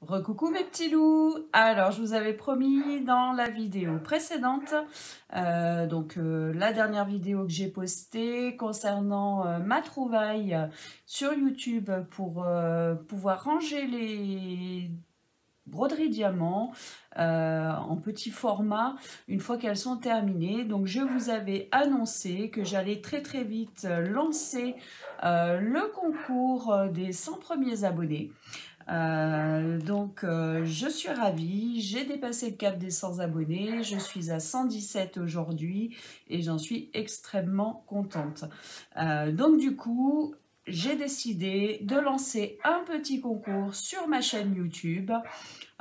Recoucou mes petits loups. Alors je vous avais promis dans la vidéo précédente, la dernière vidéo que j'ai postée concernant ma trouvaille sur YouTube pour pouvoir ranger les broderies diamants en petit format une fois qu'elles sont terminées. Donc je vous avais annoncé que j'allais très vite lancer le concours des 100 premiers abonnés. Je suis ravie, j'ai dépassé le cap des 100 abonnés, je suis à 117 aujourd'hui et j'en suis extrêmement contente. Du coup, j'ai décidé de lancer un petit concours sur ma chaîne YouTube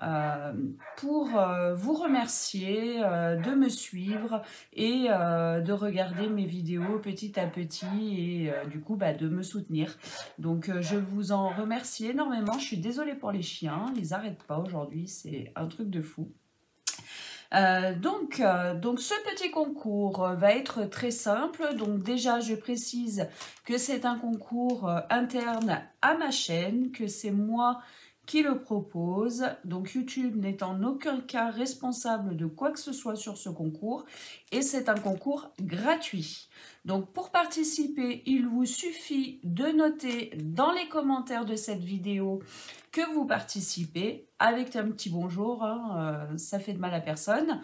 euh, pour vous remercier de me suivre et de regarder mes vidéos petit à petit et de me soutenir. Donc je vous en remercie énormément. Je suis désolée pour les chiens, ils n'arrêtent pas aujourd'hui, c'est un truc de fou. Ce petit concours va être très simple. Donc déjà, je précise que c'est un concours interne à ma chaîne, que c'est moi qui le propose. Donc YouTube n'est en aucun cas responsable de quoi que ce soit sur ce concours et c'est un concours gratuit. Donc pour participer, il vous suffit de noter dans les commentaires de cette vidéo que vous participez avec un petit bonjour, hein, ça fait de mal à personne.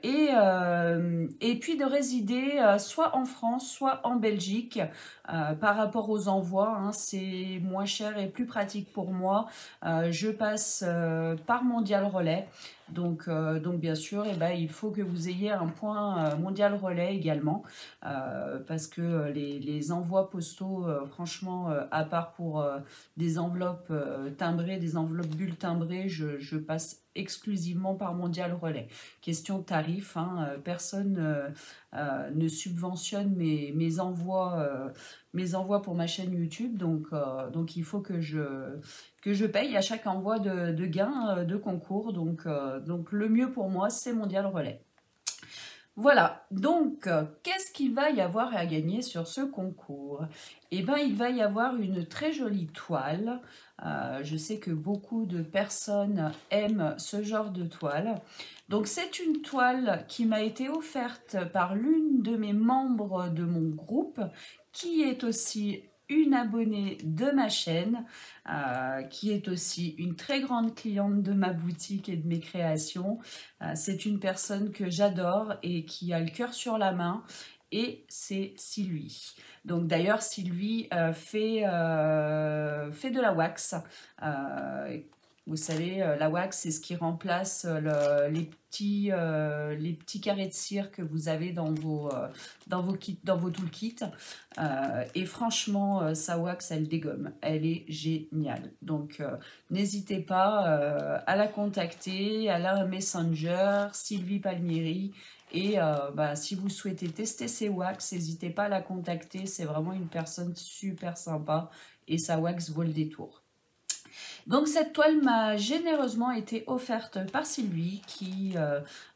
Et puis de résider soit en France, soit en Belgique. Par rapport aux envois, hein, c'est moins cher et plus pratique pour moi. Je passe par Mondial Relais. Donc bien sûr, il faut que vous ayez un point Mondial Relais également. Parce que les envois postaux, franchement, à part pour des enveloppes timbrées, des enveloppes bulles timbrées, je passe exclusivement par Mondial Relais. Question tarif, hein, personne ne subventionne mes envois pour ma chaîne YouTube, donc il faut que je paye à chaque envoi de gain de concours, donc le mieux pour moi c'est Mondial Relais. Voilà, donc qu'est-ce qu'il va y avoir à gagner sur ce concours? Eh bien, il va y avoir une très jolie toile. Je sais que beaucoup de personnes aiment ce genre de toile. Donc, c'est une toile qui m'a été offerte par l'une de mes membres de mon groupe, qui est aussi une abonnée de ma chaîne, qui est aussi une très grande cliente de ma boutique et de mes créations. C'est une personne que j'adore et qui a le cœur sur la main, et c'est Sylvie. Donc d'ailleurs, Sylvie fait de la wax. Vous savez, la wax, c'est ce qui remplace les petits carrés de cire que vous avez dans vos toolkits. Et franchement, sa wax, elle dégomme. Elle est géniale. Donc, n'hésitez pas à la contacter. Elle a un messenger, Sylvie Palmieri. Et si vous souhaitez tester ses wax, n'hésitez pas à la contacter. C'est vraiment une personne super sympa et sa wax vaut le détour. Donc cette toile m'a généreusement été offerte par Sylvie qui,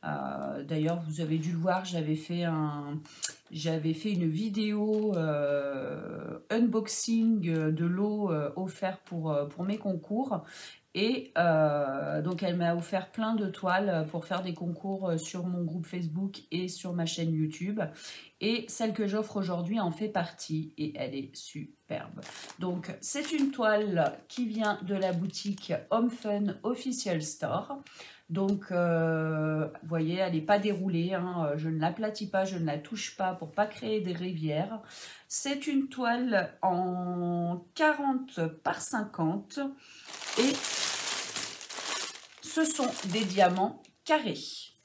d'ailleurs vous avez dû le voir, j'avais fait une vidéo unboxing de lot offert pour mes concours. Et donc elle m'a offert plein de toiles pour faire des concours sur mon groupe Facebook et sur ma chaîne YouTube. Et celle que j'offre aujourd'hui en fait partie et elle est superbe. Donc c'est une toile qui vient de la boutique Home Fun Official Store. Donc vous voyez, elle n'est pas déroulée, hein, je ne l'aplatis pas, je ne la touche pas pour pas créer des rivières. C'est une toile en 40 par 50 et ce sont des diamants carrés.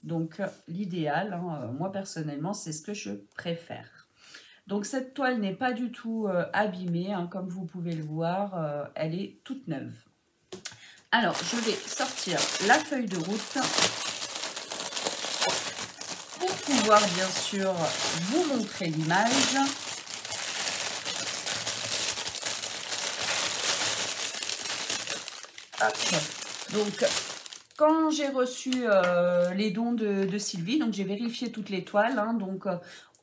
Donc l'idéal, hein, moi personnellement, c'est ce que je préfère. Donc cette toile n'est pas du tout abîmée, hein, comme vous pouvez le voir, elle est toute neuve. Alors je vais sortir la feuille de route pour pouvoir bien sûr vous montrer l'image. Donc quand j'ai reçu les dons de Sylvie, donc j'ai vérifié toutes les toiles, hein, donc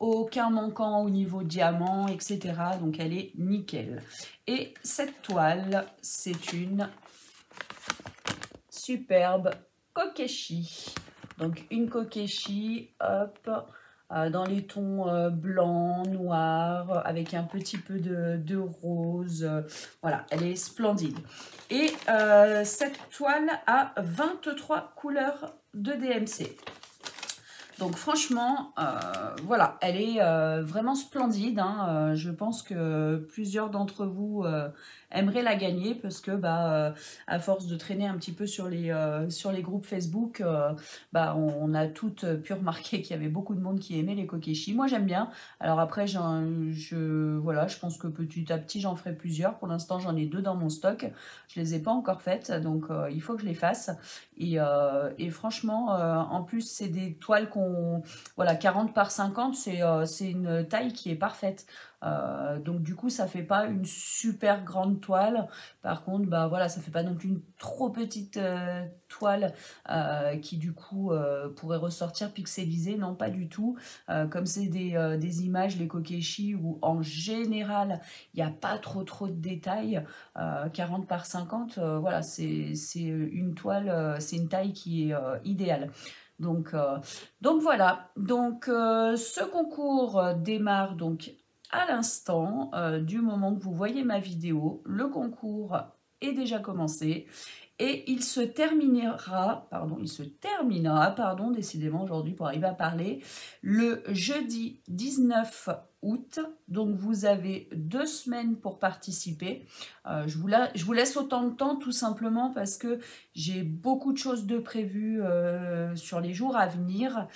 aucun manquant au niveau diamant, etc. Donc elle est nickel. Et cette toile, c'est une superbe Kokeshi. Donc une Kokeshi, hop, dans les tons blanc, noir, avec un petit peu de rose. Voilà, elle est splendide. Et cette toile a 23 couleurs de DMC. Donc franchement, voilà, elle est vraiment splendide. Hein. Je pense que plusieurs d'entre vous aimeraient la gagner parce que à force de traîner un petit peu sur les groupes Facebook, on a toutes pu remarquer qu'il y avait beaucoup de monde qui aimait les Kokeshi. Moi j'aime bien. Alors après, voilà, je pense que petit à petit j'en ferai plusieurs. Pour l'instant j'en ai 2 dans mon stock. Je les ai pas encore faites, donc il faut que je les fasse. Et franchement, en plus c'est des toiles voilà, 40 par 50, c'est une taille qui est parfaite. Donc du coup, ça fait pas une super grande toile. Par contre, voilà, ça fait pas non plus une trop petite toile qui du coup pourrait ressortir pixelisée. Non, pas du tout. Comme c'est des images, les Kokeshi, où en général, il n'y a pas trop de détails. 40 par 50, voilà, c'est une toile, c'est une taille qui est idéale. Donc voilà, donc ce concours démarre donc à l'instant du moment que vous voyez ma vidéo. Le concours est déjà commencé et il se terminera, décidément aujourd'hui pour arriver à parler, le jeudi 19 août. Donc vous avez 2 semaines pour participer. Je vous laisse autant de temps tout simplement parce que j'ai beaucoup de choses de prévues sur les jours à venir.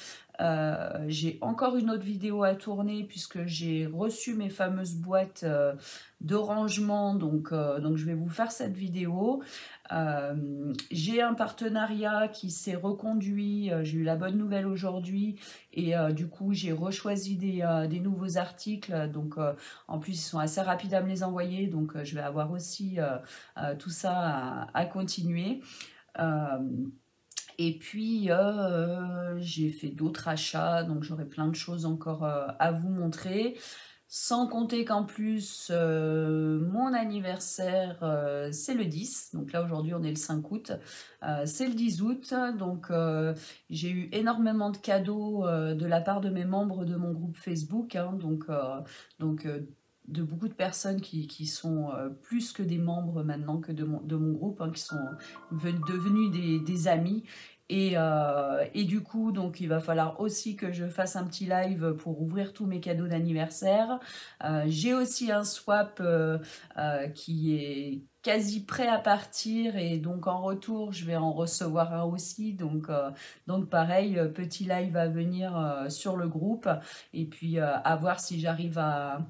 J'ai encore une autre vidéo à tourner puisque j'ai reçu mes fameuses boîtes de rangement, donc je vais vous faire cette vidéo. J'ai un partenariat qui s'est reconduit, j'ai eu la bonne nouvelle aujourd'hui et du coup j'ai rechoisi des nouveaux articles, donc en plus ils sont assez rapides à me les envoyer, donc je vais avoir aussi tout ça à continuer. Et puis, j'ai fait d'autres achats, donc j'aurai plein de choses encore à vous montrer. Sans compter qu'en plus, mon anniversaire, c'est le 10. Donc là, aujourd'hui, on est le 5 août. C'est le 10 août. Donc, j'ai eu énormément de cadeaux de la part de mes membres de mon groupe Facebook. Hein, donc de beaucoup de personnes qui sont plus que des membres maintenant que de mon groupe, hein, qui sont devenus des amis. Et du coup, donc il va falloir aussi que je fasse un petit live pour ouvrir tous mes cadeaux d'anniversaire. J'ai aussi un swap qui est quasi prêt à partir et donc en retour je vais en recevoir un aussi, donc pareil, petit live à venir sur le groupe et puis à voir si j'arrive à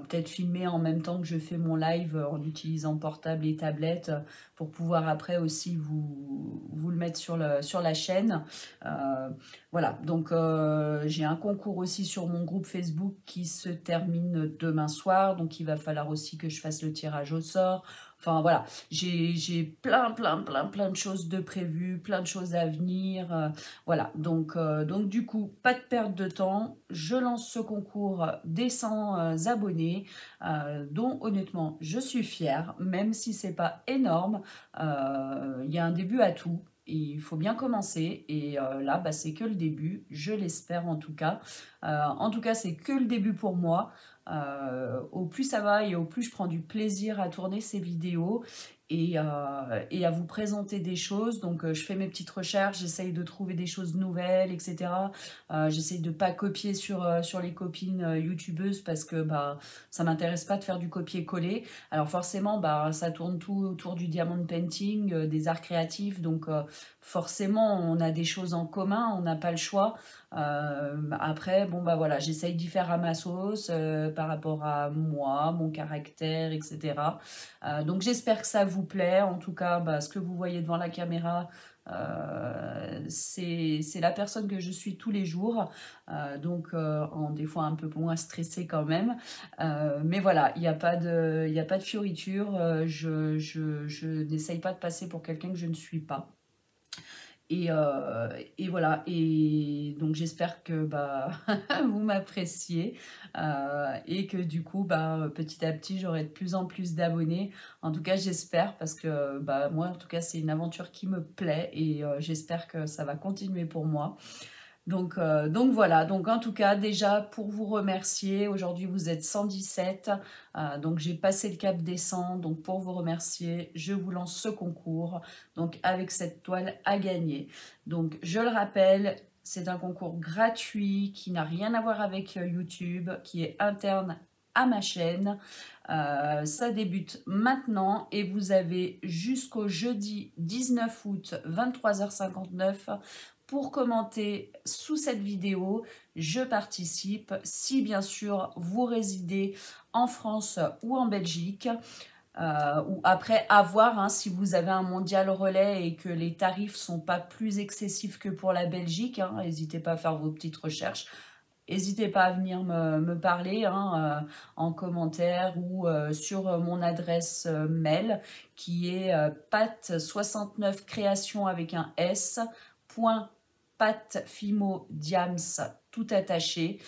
peut-être filmer en même temps que je fais mon live en utilisant portable et tablette pour pouvoir après aussi vous le mettre sur la chaîne. Voilà, donc j'ai un concours aussi sur mon groupe Facebook qui se termine demain soir, donc il va falloir aussi que je fasse le tirage au sort. Enfin voilà, j'ai plein de choses de prévues, plein de choses à venir. Voilà, donc du coup, pas de perte de temps. Je lance ce concours des 100 abonnés, dont honnêtement, je suis fière, même si c'est pas énorme. Il y a un début à tout. Il faut bien commencer et là, c'est que le début, je l'espère en tout cas. En tout cas, c'est que le début pour moi. Au plus ça va et au plus je prends du plaisir à tourner ces vidéos et à vous présenter des choses. Donc je fais mes petites recherches, j'essaye de trouver des choses nouvelles, etc. J'essaye de ne pas copier sur les copines youtubeuses parce que ça m'intéresse pas de faire du copier-coller. Alors forcément, ça tourne tout autour du diamond painting, des arts créatifs, donc forcément on a des choses en commun, on n'a pas le choix. Après, voilà, j'essaye d'y faire à ma sauce par rapport à moi, mon caractère, etc. Donc j'espère que ça vous plaît. En tout cas, ce que vous voyez devant la caméra, c'est la personne que je suis tous les jours, donc des fois un peu moins stressée quand même, mais voilà, il n'y a pas de fioriture, je n'essaye pas de passer pour quelqu'un que je ne suis pas. Et voilà, et donc j'espère que bah, vous m'appréciez et que du coup, bah, petit à petit, j'aurai de plus en plus d'abonnés. En tout cas, j'espère parce que bah, moi, en tout cas, c'est une aventure qui me plaît et j'espère que ça va continuer pour moi. Donc voilà, donc en tout cas déjà pour vous remercier, aujourd'hui vous êtes 117, donc j'ai passé le cap des 100, donc pour vous remercier, je vous lance ce concours, donc avec cette toile à gagner. Donc je le rappelle, c'est un concours gratuit qui n'a rien à voir avec YouTube, qui est interne à ma chaîne. Ça débute maintenant et vous avez jusqu'au jeudi 19 août 23h59 pour commenter sous cette vidéo. Je participe si bien sûr vous résidez en France ou en Belgique. Ou après à voir hein, si vous avez un mondial relais et que les tarifs sont pas plus excessifs que pour la Belgique. N'hésitez pas à faire vos petites recherches. N'hésitez pas à venir me parler hein, en commentaire ou sur mon adresse mail qui est pat69 création avec un s, .patfimodiams tout attaché,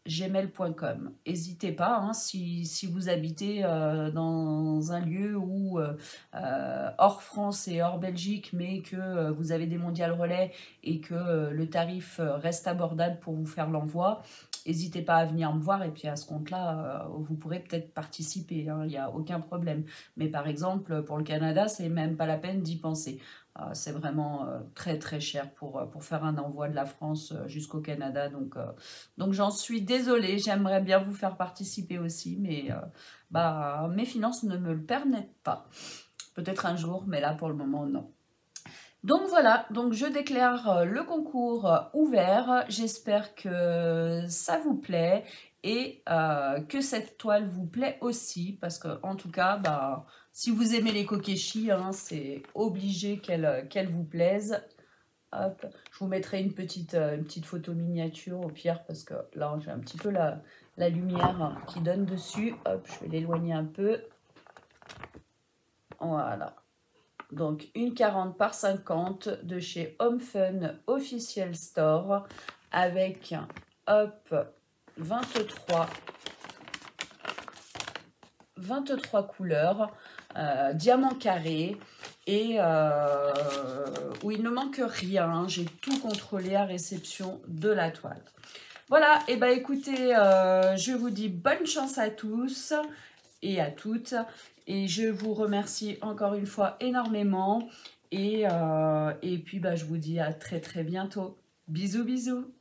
@gmail.com. N'hésitez pas, hein, si vous habitez dans un lieu où hors France et hors Belgique, mais que vous avez des mondiales relais et que le tarif reste abordable pour vous faire l'envoi, n'hésitez pas à venir me voir et puis à ce compte-là, vous pourrez peut-être participer, hein, il n'y a aucun problème. Mais par exemple, pour le Canada, c'est même pas la peine d'y penser. C'est vraiment très très cher pour faire un envoi de la France jusqu'au Canada. Donc j'en suis désolée, j'aimerais bien vous faire participer aussi, mais bah, mes finances ne me le permettent pas. Peut-être un jour, mais là pour le moment non. Donc voilà, donc je déclare le concours ouvert. J'espère que ça vous plaît et que cette toile vous plaît aussi, parce que en tout cas, bah, si vous aimez les kokeshi, hein, c'est obligé qu'elle vous plaise. Hop, je vous mettrai une petite photo miniature au pire, parce que là j'ai un petit peu la lumière qui donne dessus. Hop, je vais l'éloigner un peu. Voilà. Donc une 40 par 50 de chez Home Fun Official Store avec hop 23 couleurs, diamant carré et où il ne manque rien. J'ai tout contrôlé à réception de la toile. Voilà, et bah écoutez, je vous dis bonne chance à tous et à toutes. Et je vous remercie encore une fois énormément. Et puis, bah, je vous dis à très très bientôt. Bisous, bisous.